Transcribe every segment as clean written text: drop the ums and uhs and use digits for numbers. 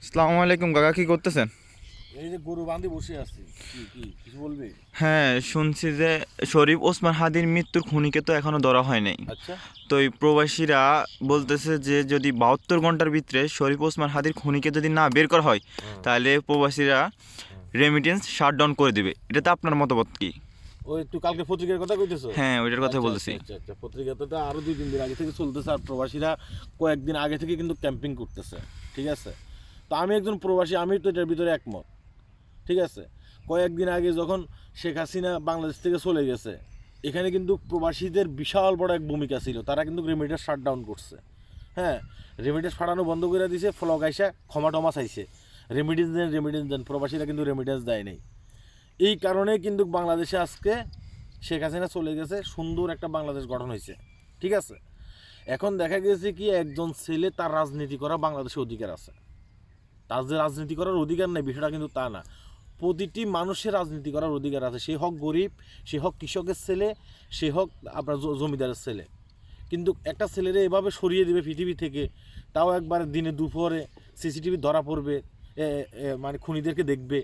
আসসালামু আলাইকুম কাকা, কি করতেছেন? এই যে গরু বাঁধে বসে আছি। কি কি কিছু বলবে? হ্যাঁ, শুনছি যে শরীফ ওসমান হাদির মৃত্যুর খুনিকে তো এখনো ধরা হয় নাই। আচ্ছা। তো এই প্রবাসীরা বলতেছে যে যদি 72 ঘন্টার ভিতরে শরীফ ওসমান হাদির খুনিকে যদি না বের করা হয়, হুম। তাহলে প্রবাসীরা হুম। রেমিটেন্স শাটডাউন করে দেবে। এটাতে আপনার মতামত কি? ওই তুই কালকে পত্রিকার কথা কইতেছো? হ্যাঁ, ওইটার কথা আচ্ছা আচ্ছা বলতেছি। আচ্ছা আচ্ছা, পত্রিকাতে তো আরো 2-3 দিন আগে থেকে চলতেছে, আর প্রবাসীরা কয়েকদিন আগে থেকে কিন্তু ক্যাম্পিং করতেছে। ঠিক আছে, তো আমি একজন প্রবাসী, আমি তো এটার ভিতরে একমত। ঠিক আছে, কয়েকদিন আগে যখন শেখ হাসিনা বাংলাদেশ থেকে চলে গেছে, এখানে কিন্তু প্রবাসীদের বিশাল বড় এক ভূমিকা ছিল। তারা কিন্তু রেমিটেন্স শাটডাউন করছে। হ্যাঁ, রেমিটেন্স ফাটানো বন্ধ করে দিয়েছে, ফ্লগ আইসা ক্ষমা টমা চাইছে, রেমিটেন্স দেন রেমিটেন্স দেন। প্রবাসীরা কিন্তু রেমিটেন্স দেয় নাই। এই কারণে কিন্তু বাংলাদেশে আজকে শেখ হাসিনা চলে গেছে, সুন্দর একটা বাংলাদেশ গঠন হয়েছে। ঠিক আছে, এখন দেখা গেছে কি একজন ছেলে তার রাজনীতি করা বাংলাদেশে অধিকার আছে। তার যে রাজনীতি করার অধিকার নেই বিষয়টা কিন্তু তা না। প্রতিটি মানুষের রাজনীতি করার অধিকার আছে, সে হোক গরিব, সে হোক কৃষকের ছেলে, সে হোক আপনার জমিদারের ছেলে। কিন্তু একটা ছেলেরে এভাবে সরিয়ে দেবে পৃথিবী থেকে, তাও একবার দিনে দুপুরে সিসিটিভি ধরা পড়বে, মানে খুনিদেরকে দেখবে,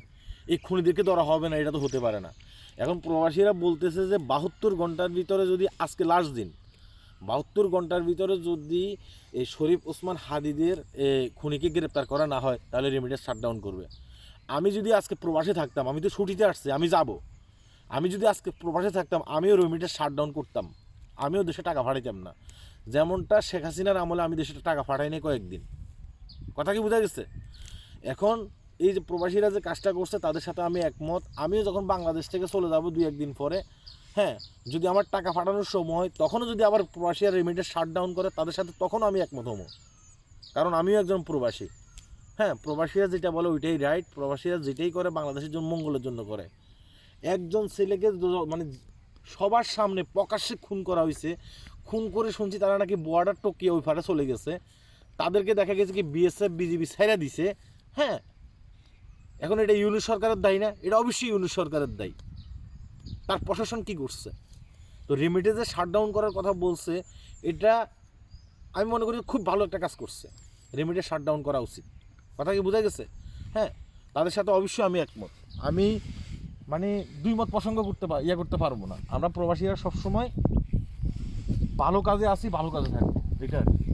এই খুনিদেরকে ধরা হবে না, এটা তো হতে পারে না। এখন প্রবাসীরা বলতেছে যে 72 ঘন্টার ভিতরে যদি, আজকে লাস্ট দিন, 72 ঘন্টার ভিতরে যদি এই শরীফ ওসমান হাদিদের খুনিকে গ্রেপ্তার করা না হয়, তাহলে রেমিটেন্স শাটডাউন করবে। আমি যদি আজকে প্রবাসে থাকতাম, আমি তো ছুটিতে আসছি, আমি যাব, আমি যদি আজকে প্রবাসে থাকতাম, আমিও রেমিটেন্স শাটডাউন করতাম, আমিও দেশে টাকা পাঠাইতাম না। যেমনটা শেখ হাসিনার আমলে আমি দেশে টাকা পাঠাই নাই কয়েকদিন। কথা কি বোঝা গেছে? এখন এই যে প্রবাসীরা যে কাজটা করছে তাদের সাথে আমি একমত। আমিও যখন বাংলাদেশ থেকে চলে যাব 2-1 দিন পরে, হ্যাঁ, যদি আমার টাকা পাঠানোর সময় হয়, তখনও যদি আবার প্রবাসীরা রেমিটেন্স শাটডাউন করে তাদের সাথে, তখনও আমি একমত হবো, কারণ আমিও একজন প্রবাসী। হ্যাঁ, প্রবাসীরা যেটা বলে ওইটাই রাইট। প্রবাসীরা যেটাই করে বাংলাদেশের জন্য, মঙ্গলের জন্য করে। একজন ছেলেকে মানে সবার সামনে প্রকাশ্যে খুন করা হয়েছে। খুন করে শুনছি তারা নাকি বর্ডার টকিয়ে ওই ফাটে চলে গেছে, তাদেরকে দেখা গেছে কি বিএসএফ বিজিবি ছেড়ে দিছে। হ্যাঁ, এখন এটা ইউনিট সরকারের দায়ী না? এটা অবশ্যই ইউনিট সরকারের দায়ী। তার প্রশাসন কি করছে? তো রেমিটেন্সে শাটডাউন করার কথা বলছে, এটা আমি মনে করি খুব ভালো একটা কাজ করছে। রেমিটেন্স শাটডাউন করা উচিত। কথা কি বোঝা গেছে? হ্যাঁ, তাদের সাথে অবশ্যই আমি একমত। আমি মানে দুই মত প্রসঙ্গ করতে পারবো না। আমরা প্রবাসীরা সবসময় ভালো কাজে আসি, ভালো কাজে থাকবো, এটা আর কি।